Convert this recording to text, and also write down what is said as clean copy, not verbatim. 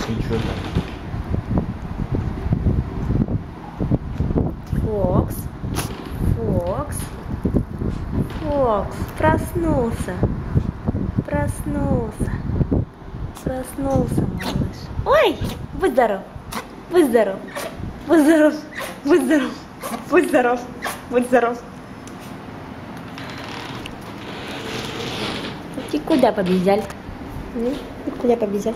Ты что-то. Фокс. Фокс. Фокс. Проснулся. Проснулся. Проснулся, малыш. Ой! Будь здоров. Будь здоров. Будь здоров. Будь здоров. Будь здоров. Будь здоров. Ты куда побежал? Ты куда побежал?